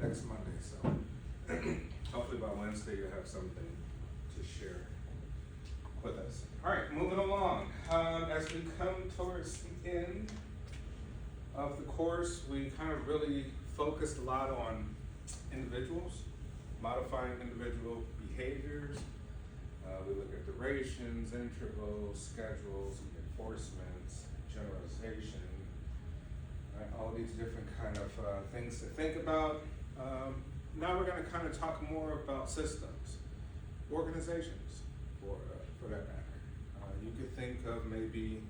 next Monday, so hopefully by Wednesday you'll have something to share with us. All right, moving along. As we come towards the end of the course, we kind of really focused a lot on individuals, modifying individual behaviors. We look at durations, intervals, schedules, enforcements, generalization, right? All these different kind of things to think about. Now we're going to kind of talk more about systems, organizations, for that matter. You could think of maybe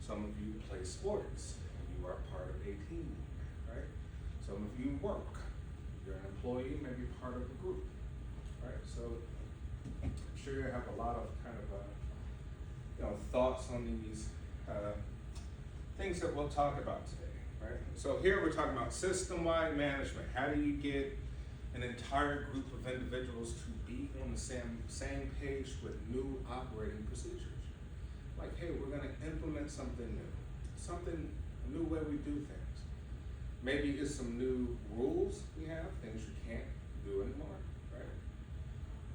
some of you play sports, and you are part of a team, right? Some of you work, you're an employee, maybe part of a group, right? So I'm sure you have a lot of kind of thoughts on these things that we'll talk about today, right? So here we're talking about system-wide management. How do you get an entire group of individuals to be on the same page with new operating procedures? Like, hey, we're going to implement something new, a new way we do things. Maybe it's some new rules we have, things you can't do anymore, right?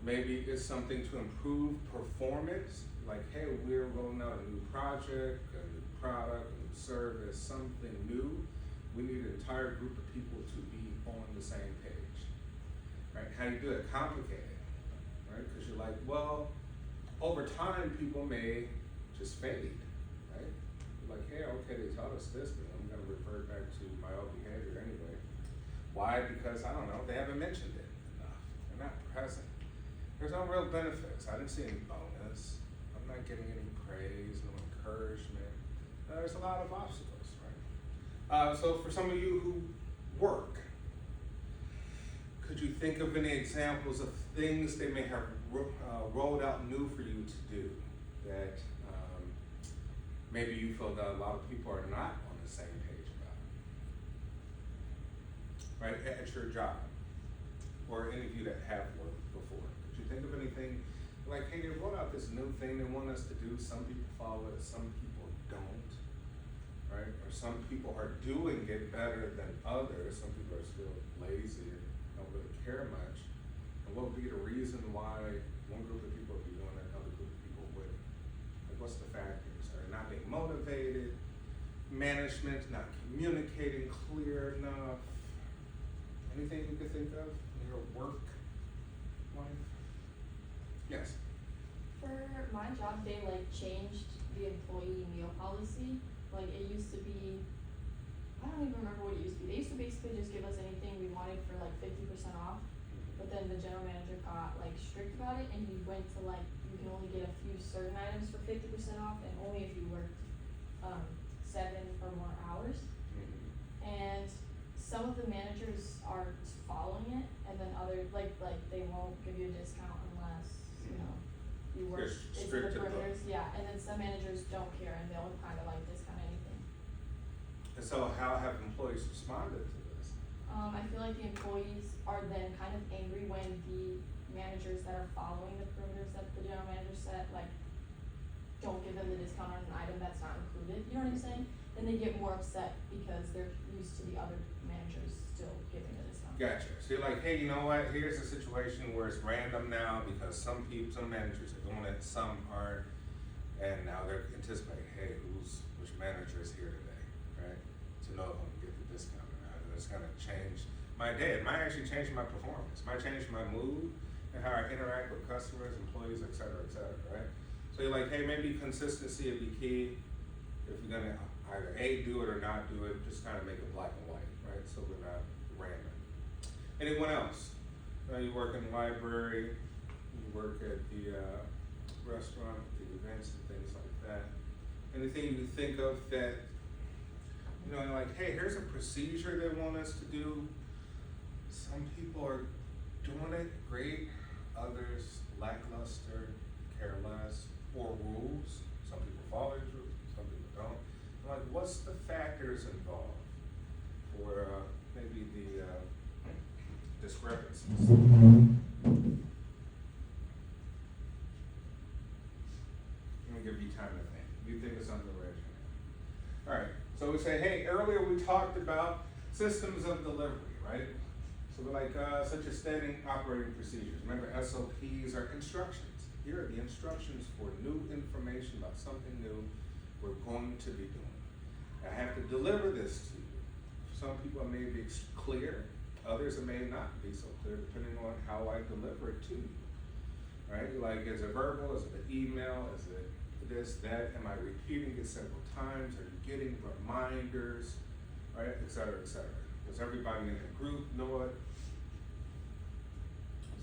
Maybe it's something to improve performance, like, hey, we're rolling out a new project, a new product, a new service, something new. We need an entire group of people to be on the same page, right? How do you do it? Complicated, right? Because you're like, well, over time, people may just fade, right? You're like, hey, okay, they taught us this, but I'm going to revert back to my old behavior anyway. Why? Because, I don't know, they haven't mentioned it enough. They're not present. There's no real benefits. I didn't see any bonus. I'm not getting any praise, no encouragement. There's a lot of obstacles, right? So for some of you who work, could you think of any examples of things they may have rolled out new for you to do that maybe you feel that a lot of people are not on the same page about, right? At your job, or any of you that have worked before. Could you think of anything like, hey, they rolled out this new thing they want us to do, some people follow it, some people don't, right? Or some people are doing it better than others, some people are still lazy and don't really care much. And what would be the reason why one group of people would be doing it, another group of people wouldn't? Like, what's the factors? Are they not being motivated? Management not communicating clear enough? Anything you could think of in your work life? Yes. For my job, they changed the employee meal policy. Like, it used to be, I don't even remember what it used to be. They used to basically just give us anything we wanted for 50% off. But then the general manager got strict about it, and he went to you can only get a few certain items for 50% off, and only if you worked 7 or more hours. And some of the managers are following it, and then others they won't give you a discount unless you work into the perimeters. Yeah, and then some managers don't care, and they'll kind of discount anything. And so how have employees responded to this? I feel like the employees are then kind of angry when the managers that are following the perimeters that the general manager set, don't give them the discount on an item that's not included. You know what I'm saying? Then they get more upset because they're used to the other managers still giving the discount. Gotcha. So you're like, hey, you know what? Here's a situation where it's random now because some managers are doing it, some aren't, and now they're anticipating, hey, which manager is here today, right? To know if I'm gonna get the discount or not. And it's gonna change my day. It might actually change my performance. It might change my mood and how I interact with customers, employees, et cetera, right? So you're like, hey, maybe consistency would be key. If you're gonna either A, do it or not do it, just kind of make it black and white, right? So we're not random. Anyone else? You work in the library, you work at the restaurant, the events and things like that. Anything you think of that, like, hey, here's a procedure they want us to do. Some people are doing it great, others lackluster, care less, or rules. Some people follow these rules, some people don't. Like, what's the factors involved for maybe the discrepancies? Let me give you time to think. If you think of something, raise your hand. All right, so we say, hey, earlier we talked about systems of delivery, right? So we're like, such as standing operating procedures. Remember, SOPs are instructions. Here are the instructions for new information about something new we're going to be doing. I have to deliver this to you. Some people it may be clear, others it may not be so clear, depending on how I deliver it to you. Right? Like, is it verbal? Is it an email? Is it this, that? Am I repeating it several times? Are you getting reminders? Right? Et cetera, et cetera. Does everybody in the group know it?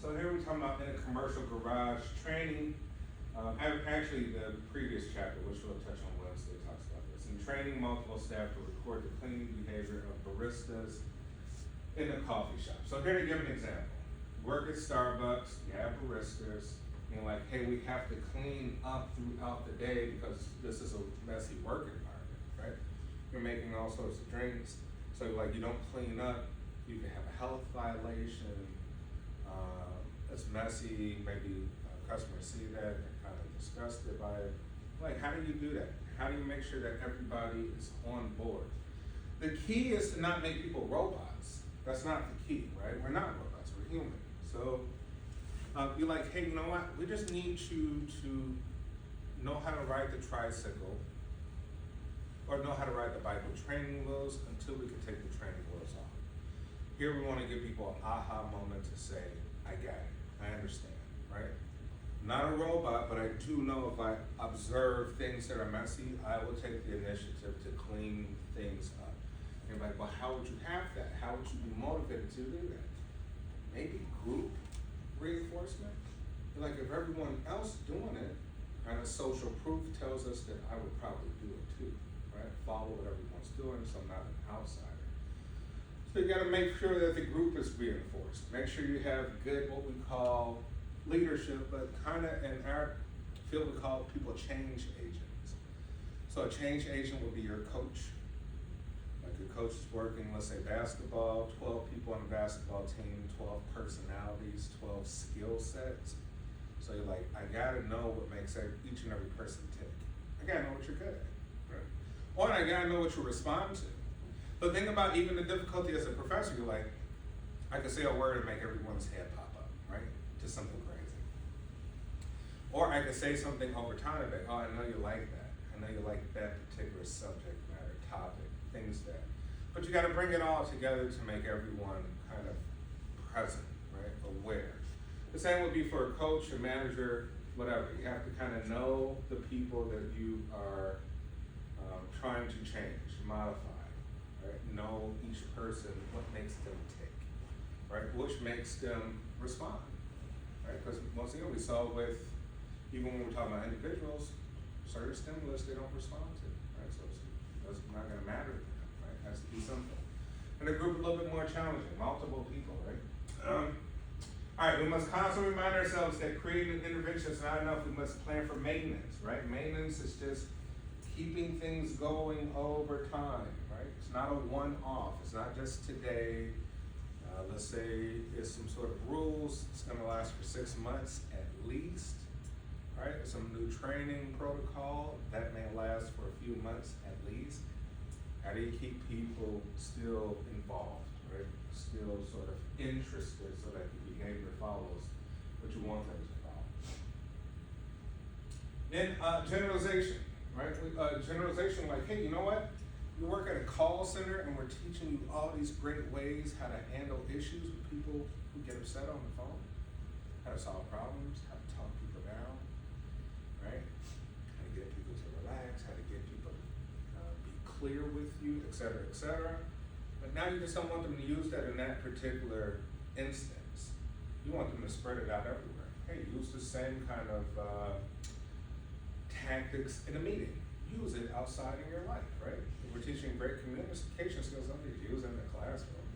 So here we're talking about in a commercial garage training. Actually, the previous chapter, which we'll touch on Wednesday, talks about this. In training multiple staff to record the cleaning behavior of baristas in a coffee shop. So here to give an example. Work at Starbucks, you have baristas, and like, hey, we have to clean up throughout the day because this is a messy work environment, right? You're making all sorts of drinks, so like you don't clean up, you can have a health violation. It's messy, maybe customers see that, they're kind of disgusted by it. Like, how do you do that? How do you make sure that everybody is on board? The key is to not make people robots. That's not the key, right? We're not robots, we're human. So you're like, hey, you know what? We just need you to know how to ride the tricycle or know how to ride the bike with training wheels until we can take the training wheels off. Here we want to give people an aha moment to say, I get it, I understand, right? Not a robot, but I do know if I observe things that are messy, I will take the initiative to clean things up. And you're like, well, how would you have that? How would you be motivated to do that? Maybe group reinforcement. Like if everyone else doing it, kind of social proof tells us that I would probably do it too, right? Follow what everyone's doing, so I'm not an outsider. So you gotta make sure that the group is reinforced. Make sure you have good, what we call leadership, but kind of in our field we call people change agents. So a change agent would be your coach. Like your coach is working, let's say basketball, 12 people on the basketball team, 12 personalities, 12 skill sets. So you're like, I gotta know what makes each and every person tick. I gotta know what you're good at, right? Or I gotta know what you respond to. But think about even the difficulty as a professor, you're like, I can say a word and make everyone's head pop up, right? Just something crazy. Or I could say something over time and be, oh, I know you like that. I know you like that particular subject matter, topic, things that. But you gotta bring it all together to make everyone kind of present, right? Aware. The same would be for a coach, a manager, whatever. You have to kind of know the people that you are trying to change, modify, right? Know each person, what makes them tick, right? Which makes them respond, right? Because once again, we saw with, even when we're talking about individuals, certain stimulus they don't respond to, right? So it's not gonna matter to them, right? It has to be something. And a group a little bit more challenging, multiple people, right? All right, we must constantly remind ourselves that creating intervention is not enough. We must plan for maintenance, right? Maintenance is just keeping things going over time, right? It's not a one-off. It's not just today. Let's say it's some sort of rules. It's gonna last for 6 months at least, right? Some new training protocol that may last for a few months at least. How do you keep people still involved, right? Still sort of interested so that the behavior follows what you want them to follow. Then generalization, right? Generalization like, hey, you know what? You work at a call center and we're teaching you all these great ways how to handle issues with people who get upset on the phone, how to solve problems, how to talk people down, right? How to get people to relax, how to get people to be clear with you, et cetera, et cetera. But now you just don't want them to use that in that particular instance. You want them to spread it out everywhere. Hey, use the same kind of tactics in a meeting. Use it outside in your life, right? If we're teaching great communication skills, something to use it in the classroom.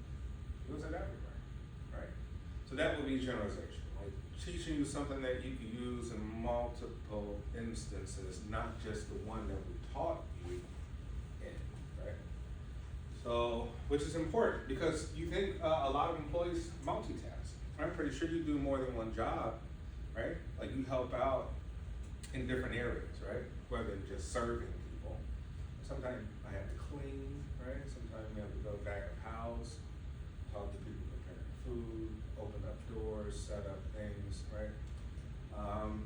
Use it everywhere, right? So that would be generalization, like teaching you something that you can use in multiple instances, not just the one that we taught you in, right? So, which is important because you think a lot of employees multitask. I'm pretty sure you do more than one job, right? Like you help out in different areas, right? Whether it's just serving people. Sometimes I have to clean, right? Sometimes we have to go back of house, talk to people preparing food. hours, set up things, right?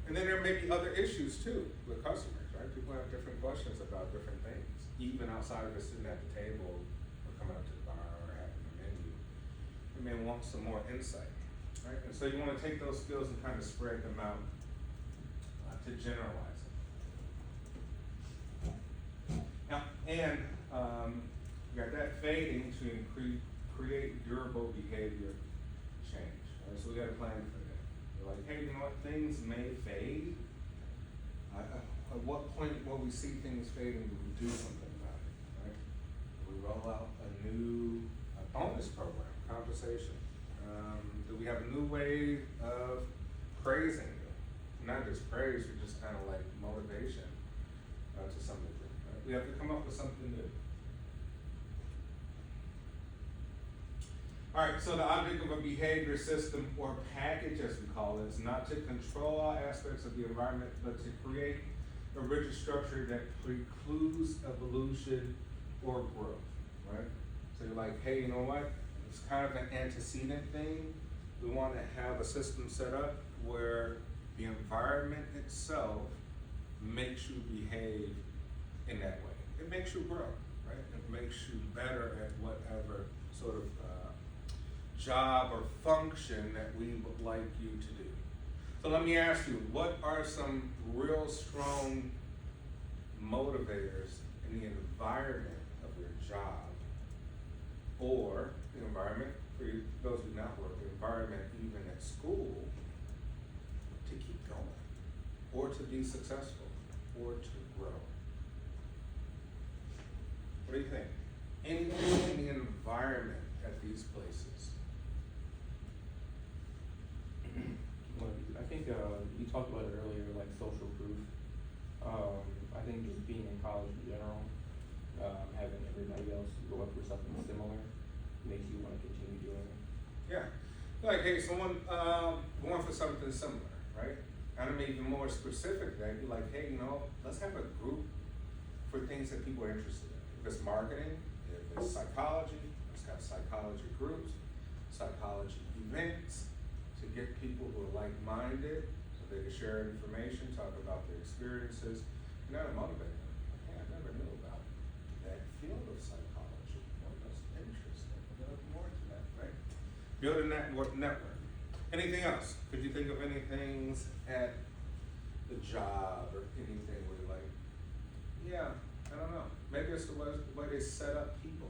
And then there may be other issues too with customers, right? People have different questions about different things, even outside of just sitting at the table or coming up to the bar or having a menu. You may want some more insight, right? And so you want to take those skills and kind of spread them out to generalize them. Now, and you got that fading to create durable behavior change, right? So we got to plan for that. You're like, hey, you know what? Things may fade. At what point will we see things fading? Do we do something about it, right? Do we roll out a new bonus program, compensation? Do we have a new way of praising you? Not just praise, but just kind of like motivation to some degree, right? We have to come up with something new. All right, so the object of a behavior system or package, as we call it, is not to control all aspects of the environment, but to create a rigid structure that precludes evolution or growth, right? So you're like, hey, you know what? It's kind of an antecedent thing. We want to have a system set up where the environment itself makes you behave in that way. It makes you grow, right? It makes you better at whatever sort of job or function that we would like you to do. So let me ask you, what are some real strong motivators in the environment of your job, or the environment, for you, those who do not work, the environment even at school, to keep going, or to be successful, or to grow? What do you think? Anything in the environment at these places? I think you talked about it earlier, like social proof. I think just being in college in general, having everybody else go up for something similar makes you want to continue doing it. Yeah. Like, hey, someone going for something similar, right? And I mean, even more specific, that be like, hey, you know, let's have a group for things that people are interested in. If it's marketing, if it's psychology, let's have psychology groups, psychology events, to get people who are like-minded, so they can share information, talk about their experiences, and that'll motivate them. Hey, I never knew about that field of psychology. Well, that's interesting. We'll look more into that, right? Build a network. Anything else? Could you think of any things at the job or anything where you're like, yeah, I don't know. Maybe it's the way they set up people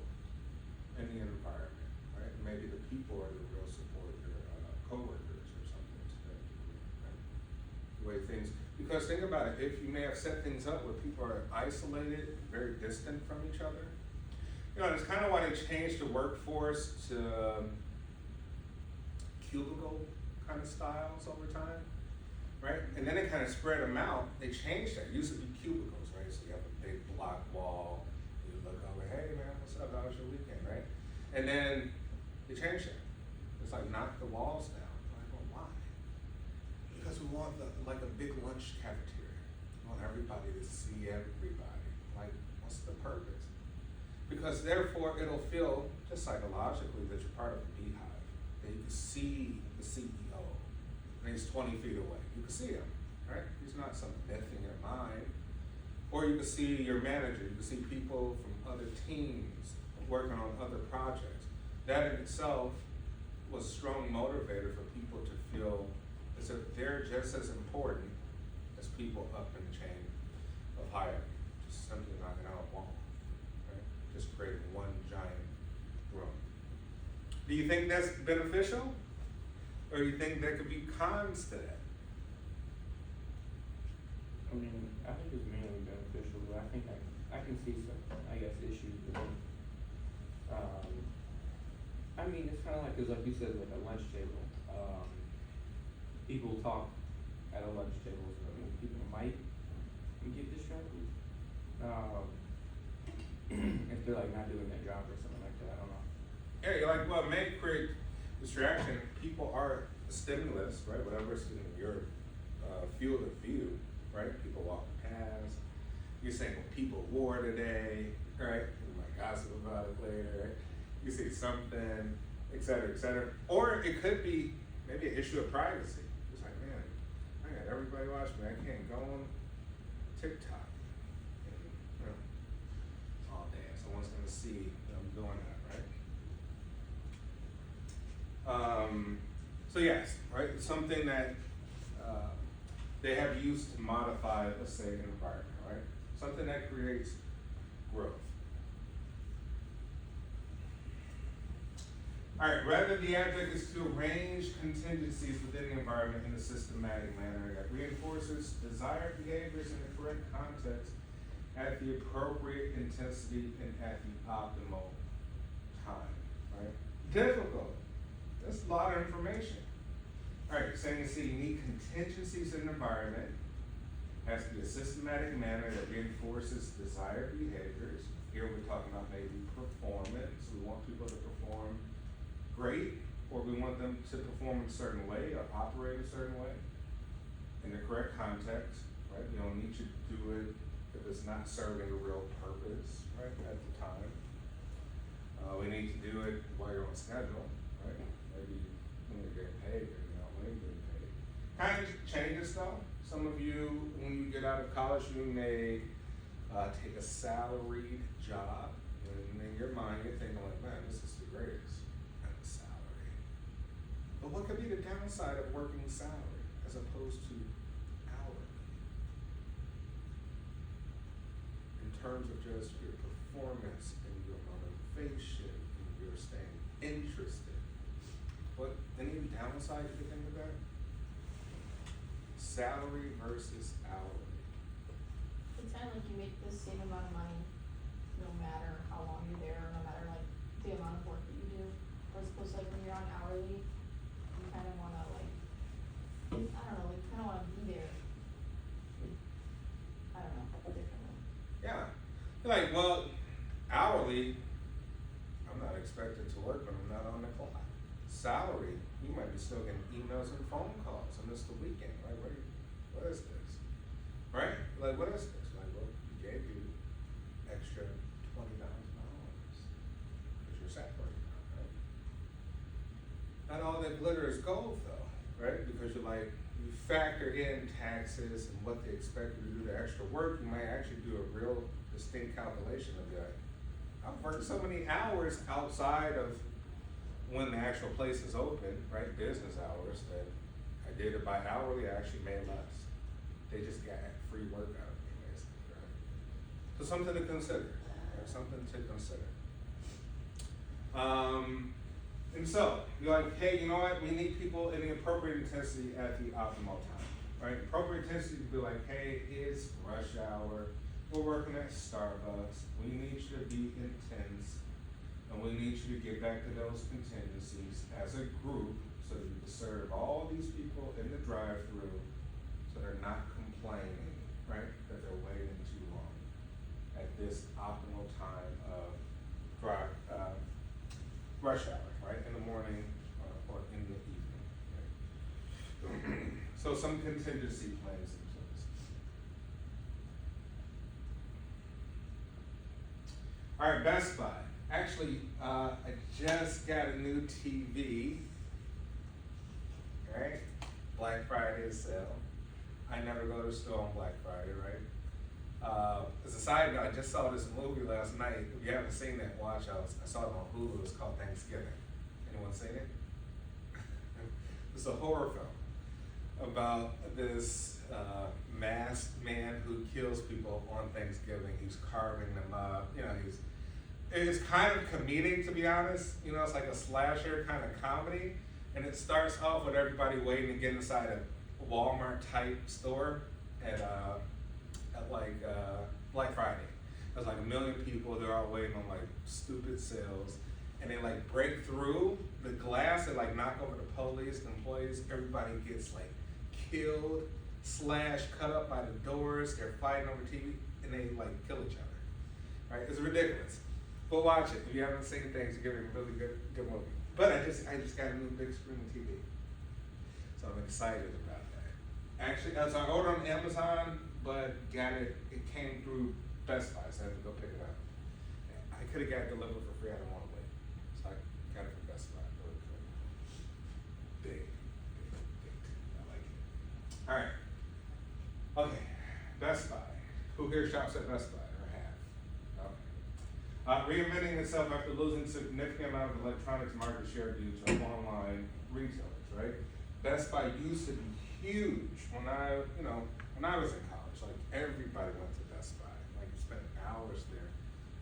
in the environment, right? Maybe the people are the real support, your coworkers or something to that degree, right? The way things, because think about it, if you may have set things up where people are isolated, very distant from each other, you know, it's kind of why they changed the workforce to cubicle kind of styles over time, right? And then they kind of spread them out. They changed that. It used to be cubicles, right? So you have a big block wall. You look over, hey man, what's up? How was your weekend, right? And then they changed it. It's like knock the walls down. I'm like, well, why? Because we want like a big lunch cafeteria. We want everybody to see everybody. Like, what's the purpose? Because therefore it'll feel just psychologically that you're part of a beehive. That you can see the CEO, and he's 20 feet away. You can see him, right? He's not some myth in your mind. Or you can see your manager. You can see people from other teams working on other projects. That in itself was a strong motivator for people to feel as if they're just as important as people up in the chain of hierarchy. Just simply knocking out a wall, right? Just creating one giant room. Do you think that's beneficial? Or do you think there could be cons to that? I mean, I think it's mainly beneficial, but I think I can see some, I guess, issues with it. I mean, it's kind of like, cause like you said, like a lunch table. People talk at a lunch table, so I mean, people might get distracted. If they're like not doing their job or something like that, I don't know. Yeah, you're like, well, it may create distraction. People are a stimulus, right? Whatever's in your field of view, right? People walk past. You're saying, well, people wore today, right? You might gossip about it later, right? You see something, et cetera, et cetera. Or it could be maybe an issue of privacy. It's like, man, I got everybody watching me. I can't go on TikTok. And, you know, all day. Someone's gonna see that I'm doing that, right? So yes, right. Something that they have used to modify, let's say, an environment, right? Something that creates growth. All right, rather the object is to arrange contingencies within the environment in a systematic manner that reinforces desired behaviors in the correct context at the appropriate intensity and at the optimal time, right? Difficult. That's a lot of information. All right, saying you need contingencies in the environment has to be a systematic manner that reinforces desired behaviors. Here we're talking about maybe performance. We want people to perform great, or we want them to perform a certain way or operate a certain way in the correct context, right? You don't need to do it if it's not serving a real purpose, right, at the time. We need to do it while you're on schedule, right? Maybe when you're getting paid, or you know, when you're getting paid. Kind of changes though. Some of you, when you get out of college, you may take a salaried job, and in your mind, you're thinking like, man, this is the greatest. But what could be the downside of working salary as opposed to hourly? In terms of just your performance and your motivation and your staying interested. What, any downside you think of that? Salary versus hourly. It's kind of like you make the same amount of money no matter how long you're there, no matter like the amount of work that you do. As opposed to like when you're on hourly, you kind of want to like, I don't know, like you kind of want to be there. I don't know, differently. Yeah. You're like, well, hourly, I'm not expected to work when I'm not on the clock. Salary, you might be still getting emails and phone calls, and it's the weekend, right? What is this? Right? Like, what is this? Like, well, we gave you extra $20,000 because you're salary, right? Not all that glitter is gold, though, right? Because you're like, you factor in taxes and what they expect you to do the extra work, you might actually do a real distinct calculation of that. I've worked so many hours outside of when the actual place is open, right, business hours, that I did it by hourly, I actually made less. They just got free work out of me, basically, right? So something to consider, right? Something to consider. And so, you're like, hey, you know what, we need people in the appropriate intensity at the optimal time, right? Appropriate intensity to be like, hey, it's rush hour, we're working at Starbucks, we need you to be intense, and we need you to get back to those contingencies as a group so that you can serve all these people in the drive-through so they're not complaining, right, that they're waiting too long at this optimal time of rush hour, right, in the morning or in the evening, right? So some contingency plans in place. All right, Best Buy. Actually, I just got a new TV, right? Black Friday sale. I never go to the store on Black Friday, right? As a side note, I just saw this movie last night. If you haven't seen it, watch it. I saw it on Hulu. It's called Thanksgiving. Anyone seen it? It's a horror film about this masked man who kills people on Thanksgiving. He's carving them up. You know, it's kind of comedic, to be honest. You know, it's like a slasher kind of comedy. And it starts off with everybody waiting to get inside a Walmart type store at Black Friday. There's like 1 million people, they're all waiting on like stupid sales. And they like break through the glass and like knock over the police, the employees, everybody gets like killed, slashed, cut up by the doors, they're fighting over TV, and they like kill each other. Right? It's ridiculous. But watch it. If you haven't seen Thanksgiving, really good movie. But I just got a new big screen TV. So I'm excited about that. Actually, as I ordered on Amazon, but it came through Best Buy, so I had to go pick it up. I could have got it delivered for free, I don't want to wait. So I got it from Best Buy, really quick. Big. Alright. Okay, Best Buy. Who here shops at Best Buy or have? Okay. Reinventing itself after losing significant amount of electronics market share due to online retailers, right? Best Buy used to be huge when I was in college. Like everybody went to Best Buy. Like you spent hours there.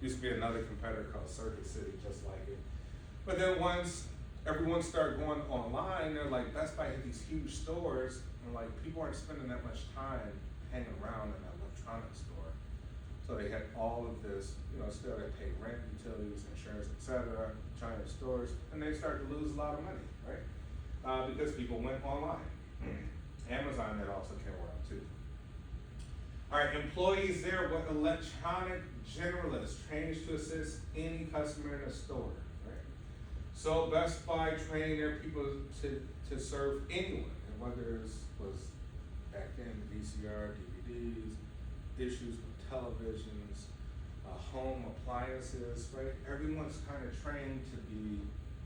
Used to be another competitor called Circuit City, just like it. But then once everyone started going online, they're like, Best Buy had these huge stores, and like people aren't spending that much time hanging around in an electronics store. So they had all of this, still they pay rent, utilities, insurance, etc., giant stores, and they started to lose a lot of money, right? Because people went online. Amazon had also came around too. All right, employees there were electronic generalists trained to assist any customer in a store, right? So Best Buy trained their people to serve anyone, and whether it was back then VCR, DVDs, issues with televisions, home appliances, right? Everyone's kind of trained to be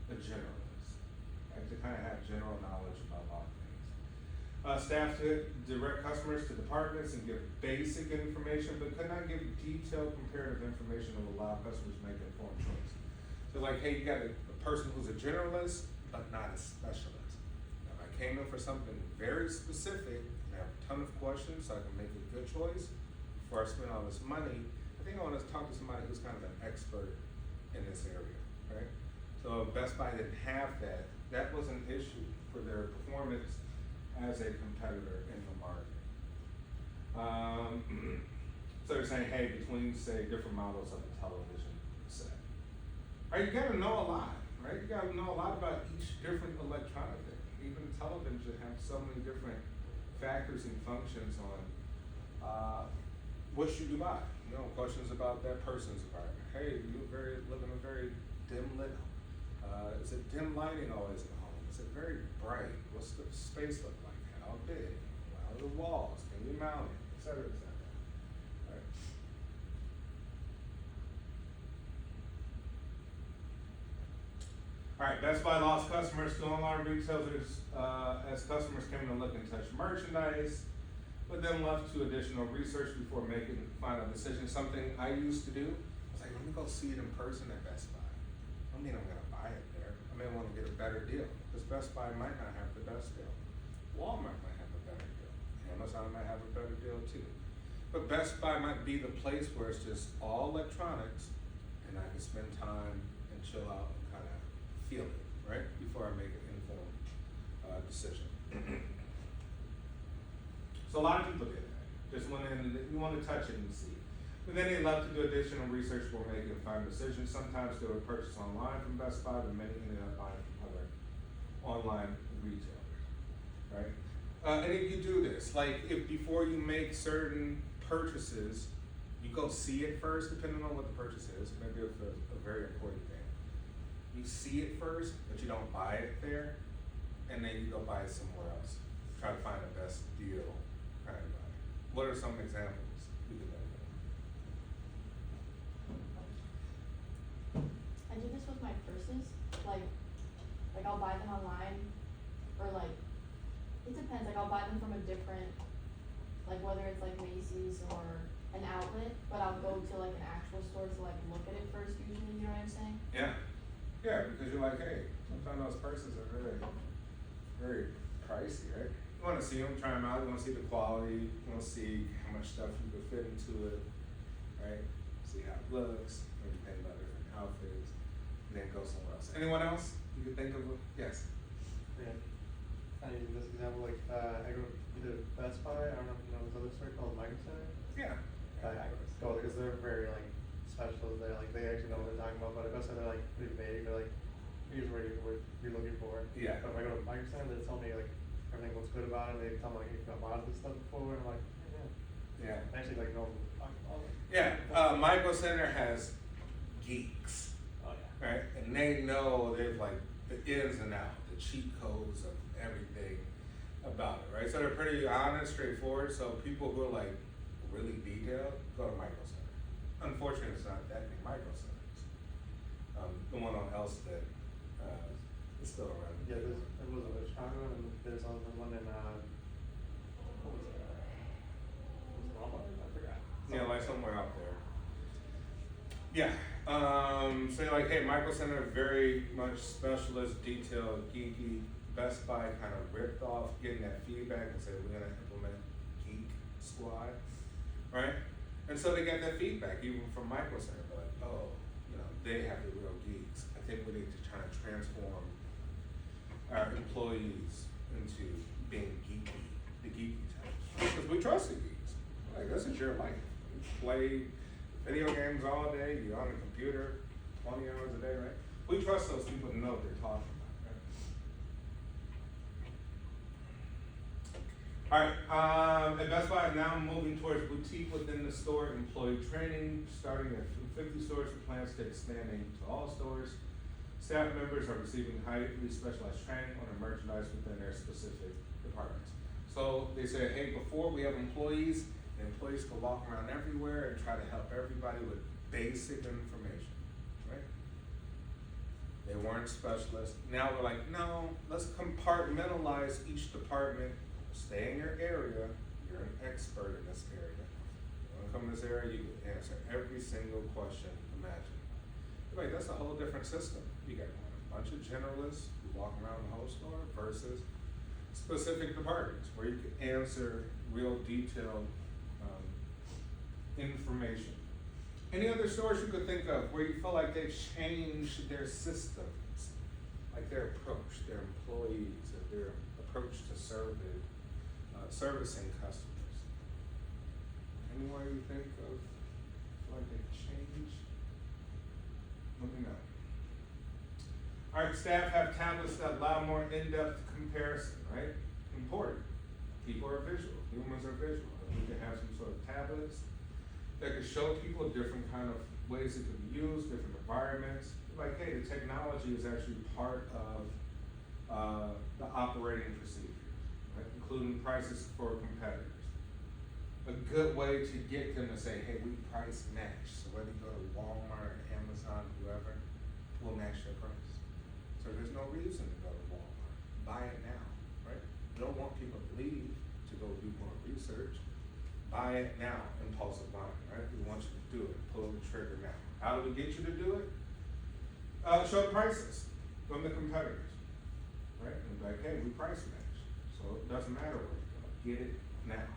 a generalist, right? To kind of have general knowledge about a lot of things. Staff to direct customers to departments and give basic information, but could not give detailed comparative information that will allow customers to make informed choice. So like, hey, you got a person who's a generalist, but not a specialist. Now, if I came in for something very specific, and I have a ton of questions so I can make a good choice before I spend all this money, I think I want to talk to somebody who's kind of an expert in this area, right? So if Best Buy didn't have that, that was an issue for their performance as a competitor in the market. So they're saying, hey, between, say, different models of a television set. All right, you gotta know a lot, right? You gotta know a lot about each different electronic thing. Even television have so many different factors and functions on what should you buy? Questions about that person's environment. Hey, you live in a very dim lit home. Is it dim lighting always in the home? Is it very bright? What's the space look like? How big? How are the walls? Can you mount it? Et cetera, et cetera. Right. All right, Best Buy lost customers to online retailers as customers came to look and touch merchandise, but then left to additional research before making the final decision. Something I used to do. I was like, let me go see it in person at Best Buy. I don't mean I'm gonna buy it there. I may want to get a better deal, because Best Buy might not have the best deal. Walmart might have a better deal. Amazon might have a better deal too. But Best Buy might be the place where it's just all electronics, and I can spend time and chill out and kind of feel it, right? Before I make an informed decision. So a lot of people did that. Just went in and you want to touch it and see. But then they love to do additional research before making a final decision. Sometimes they would purchase online from Best Buy, but many ended up buying from other online retailers, right? And if you do this, like if before you make certain purchases, you go see it first, depending on what the purchase is. Maybe it's a very important thing. You see it first, but you don't buy it there, and then you go buy it somewhere else. Try to find the best deal. Kind of buy it. What are some examples you can think of? I do this with my purses, like I'll buy them online, or like, it depends, like I'll buy them from a different, like whether it's like Macy's or an outlet, but I'll go to like an actual store to like look at it first usually, you know what I'm saying? Yeah, because you're like, hey, sometimes those purses are very, very pricey, right? You want to see them, try them out. You want to see the quality. You want to see how much stuff you can fit into it, right? See how it looks. Maybe think about different outfits, and then go somewhere else. Anyone else you can think of? Yes. Yeah. I use this example, like I go to Best Buy. I don't know if you know this other store called Micro Center. Yeah. I go because they're very like special. They're like they actually know what they're talking about. But at Best Buy they're like pretty vague. They're like here's what you're looking for. Yeah. But if I go to Micro Center, they tell me like everything looks good about it. They tell me like I've bought this stuff before, and I'm like, yeah. Yeah. I actually like know what they're talking about. Yeah. Micro Center has geeks, Oh yeah. right? And they know they've like the ins and outs, the cheat codes of everything about it, right? So they're pretty honest, straightforward. So people who are like really detailed go to Micro Center. Unfortunately, it's not that many Micro Centers. The one on Elstead is still around. Yeah, there was a Chicago and there's also one in Walmart, I forgot. Yeah, like somewhere out there. Yeah, so like, hey, Micro Center, very much specialist, detailed, geeky. Best Buy kind of ripped off getting that feedback and said, we're gonna implement Geek Squad, right? And so they got that feedback even from Micro Center, but oh, you know, they have the real geeks. I think we need to try to transform our employees into being geeky, the geeky types. Because we trust the geeks. Like, this is your life. You play video games all day, you're on the computer 20 hours a day, right? We trust those people to know what they're talking about, right? Alright, and Best Buy is now moving towards boutique within the store employee training, starting at 50 stores with plans to expanding to all stores. Staff members are receiving highly specialized training on the merchandise within their specific departments. So they said, hey, before we have employees, the employees could walk around everywhere and try to help everybody with basic information, right? They weren't specialists. Now we're like, no, let's compartmentalize each department. Stay in your area. You're an expert in this area. You wanna come to this area, you can answer every single question imaginable. Like, that's a whole different system. You got a bunch of generalists who walk around the whole store versus specific departments where you can answer real detailed information. Any other stores you could think of where you feel like they've changed their systems, like their approach, their employees, or their approach to servicing customers? Anywhere you think of like they've changed? Let me know. Alright, staff have tablets that allow more in-depth comparison, right? Important. People are visual, humans are visual. If we can have some sort of tablets that can show people different kind of ways it can be used, different environments. Like, hey, the technology is actually part of the operating procedures, right? Including prices for competitors. A good way to get them to say, hey, we price match. So whether you go to Walmart, Amazon, whoever, we'll match their price. So there's no reason to go to Walmart. Buy it now, right? We don't want people to leave to go do more research. Buy it now, impulsive buying, right? We want you to do it, pull the trigger now. How do we get you to do it? Show prices from the competitors, right? And be like, hey, we price match, so it doesn't matter where you go, get it now.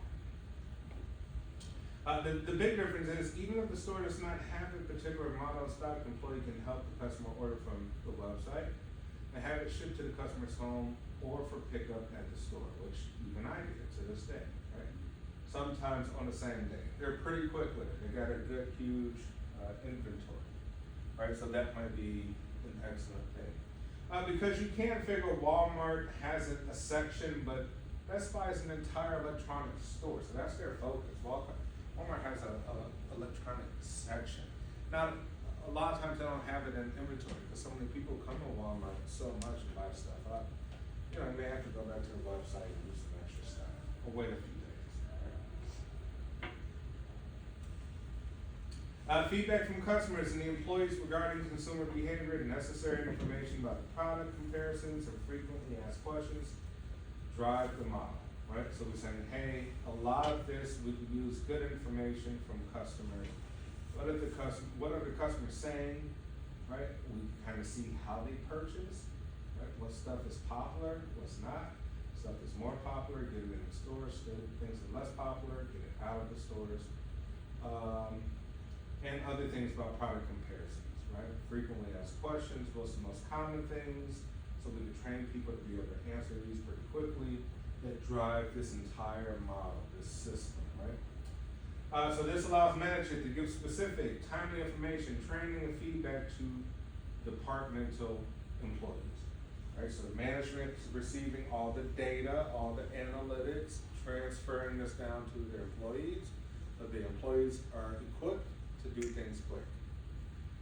The big difference is, even if the store does not have a particular model in stock, the employee can help the customer order from the website and have it shipped to the customer's home or for pickup at the store, which even I do to this day, right? Sometimes on the same day. They're pretty quick with it. They got a good, huge inventory, right? So that might be an excellent thing. Because you can't figure Walmart has a section, but Best Buy is an entire electronic store, so that's their focus. Walmart has a electronic section. Now, a lot of times they don't have it in inventory because so many people come to Walmart so much and buy stuff up. You know, you may have to go back to the website and do some extra stuff, or wait a few days. Feedback from customers and the employees regarding consumer behavior and necessary information about the product comparisons and frequently asked questions drive the model, right? So we're saying, hey, a lot of this, we can use good information from customers. What are the customers saying, right? We kind of see how they purchase, right? What stuff is popular, what's not. Stuff is more popular, get it in the stores. Things are less popular, get it out of the stores. And other things about product comparisons, right? Frequently asked questions, what's the most common things, so we can train people to be able to answer these pretty quickly, that drive this entire model, this system, right? So this allows management to give specific, timely information, training, and feedback to departmental employees, right? So the management is receiving all the data, all the analytics, transferring this down to their employees, so the employees are equipped to do things quick.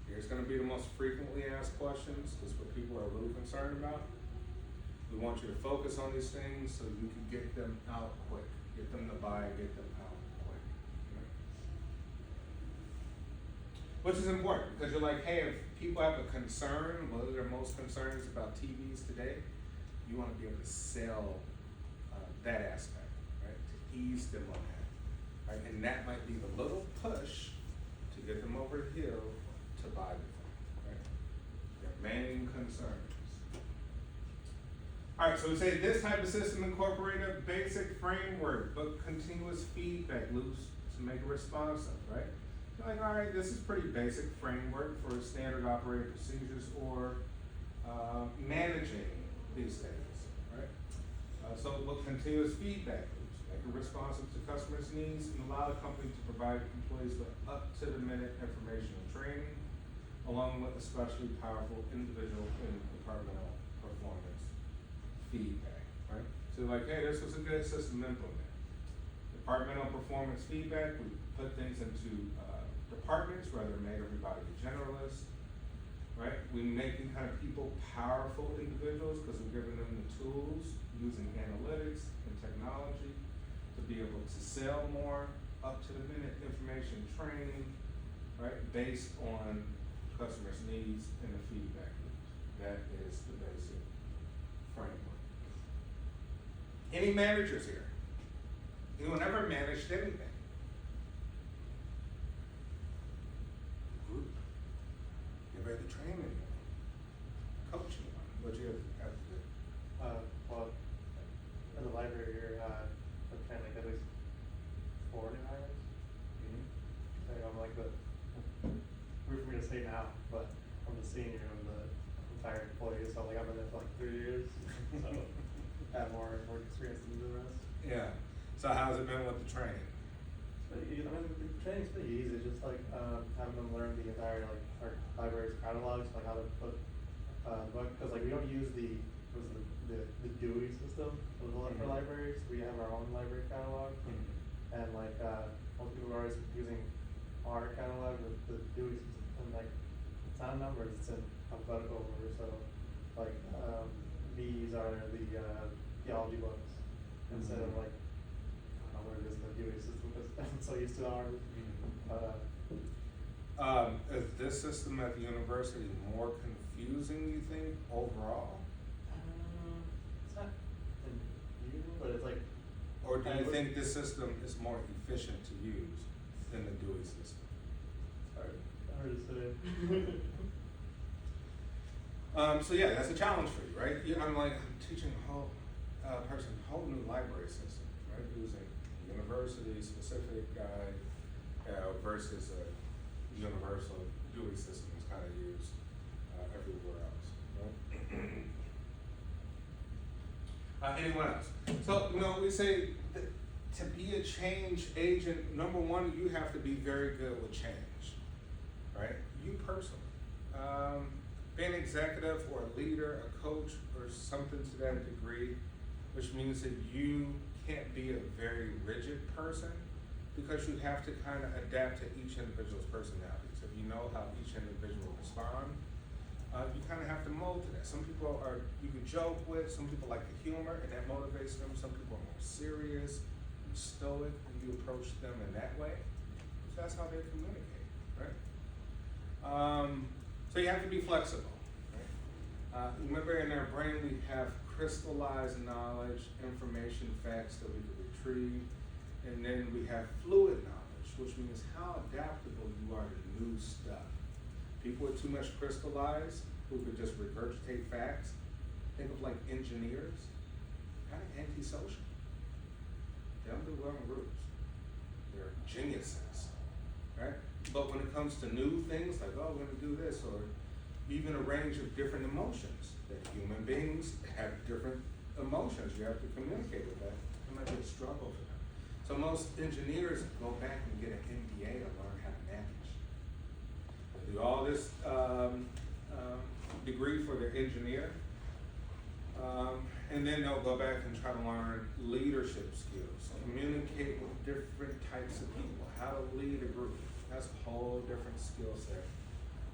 Here's gonna be the most frequently asked questions, because what people are really concerned about. We want you to focus on these things so you can get them out quick, get them to buy, get them out quick. Right? Which is important, because you're like, hey, if people have a concern, what are their most concerns about TVs today? You wanna be able to sell that aspect, right? To ease them on that. right? And that might be the little push to get them over the hill to buy the thing, right? Their main concerns. All right, so we say this type of system incorporate a basic framework, but continuous feedback loops to make it responsive, right? You're like, all right, this is pretty basic framework for standard operating procedures or managing these things, right? So with continuous feedback loops, make it responsive to customers' needs and allow the company to provide employees with up-to-the-minute information and training, along with especially powerful individual and departmental performance feedback, right? So like, hey, this was a good system to implement. Departmental performance feedback, we put things into departments, rather than make everybody a generalist, right? We making kind of people powerful individuals because we're giving them the tools using analytics and technology to be able to sell more up-to-the-minute information training, right? Based on customers' needs and the feedback loops. That is the basic framework. Any managers here? Anyone ever managed anything? Group. You ever had to train anyone? Coach anyone? What'd you have to do? Well, in the library here, I've trained like at least 4 new hires. Like, I'm like the, weird for me to say now, but I'm the senior of the entire employee, so like I've been there for like 3 years, so I have more experience than the rest. Yeah. So how's it been with the training? But I mean, the training's pretty easy, just like having them learn the entire like our library's catalogs, like how to put book, because like we don't use the Dewey system for Mhm. libraries. We have our own library catalog, and like most people are always using our catalog with the Dewey system, and like it's not numbers, it's in alphabetical order. So like these are the theology books instead of like I don't know what it is in the Dewey system because I'm so used to ours. Is this system at the university more confusing, you think, overall? It's not confusing, but it's like. Or do I you would- think this system is more efficient to use than the Dewey system? Hard to say. So yeah, that's a challenge for you, right? I'm teaching a whole person a whole new library system, right? Using university specific guide versus a universal Dewey system is kind of used everywhere else, right? Anyone else? So we say that to be a change agent, number one, you have to be very good with change, right? You personally. Being an executive or a leader, a coach, or something to that degree, which means that you can't be a very rigid person because you have to kind of adapt to each individual's personality. So if you know how each individual respond, you kind of have to mold to that. Some people you can joke with, some people like the humor and that motivates them. Some people are more serious and stoic and you approach them in that way. So that's how they communicate, right? So you have to be flexible, right? Remember in our brain we have crystallized knowledge, information, facts that we can retrieve, and then we have fluid knowledge, which means how adaptable you are to new stuff. People with too much crystallized, who could just regurgitate facts, think of like engineers, kind of antisocial. They don't do well in groups. They're geniuses, right? But when it comes to new things, like, oh, we're gonna do this, or even a range of different emotions, that human beings have different emotions, you have to communicate with that. It might be a struggle for them. So most engineers go back and get an MBA to learn how to manage. They do all this degree for their engineer, and then they'll go back and try to learn leadership skills, communicate with different types of people, how to lead a group. That's a whole different skill set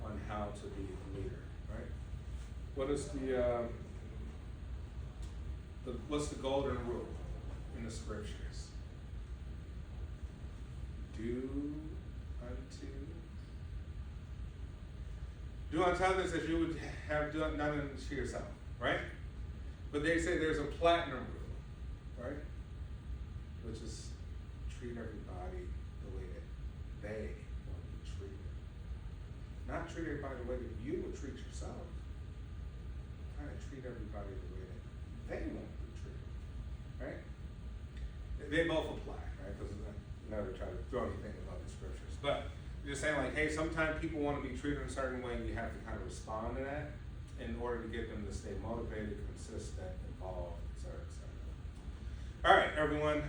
on how to be a leader, right? What is what's the golden rule in the scriptures? Do unto others as you would have done unto yourself, right? But they say there's a platinum rule, right? Which is treat everybody the way that they want to be treated. Not treat everybody the way that you would treat yourself. Kind of treat everybody the way that they want to be treated, right? They both apply, right? Because never try to throw anything above the scriptures, but just saying like, hey, sometimes people want to be treated a certain way, and you have to kind of respond to that in order to get them to stay motivated, consistent, involved, et cetera, et cetera. All right, everyone.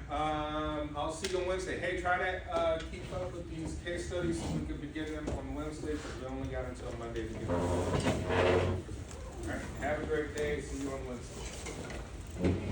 I'll see you on Wednesday. Hey, try to keep up with these case studies so we can begin them on Wednesday, because we only got until Monday to get them. All right, have a great day. See you on Wednesday.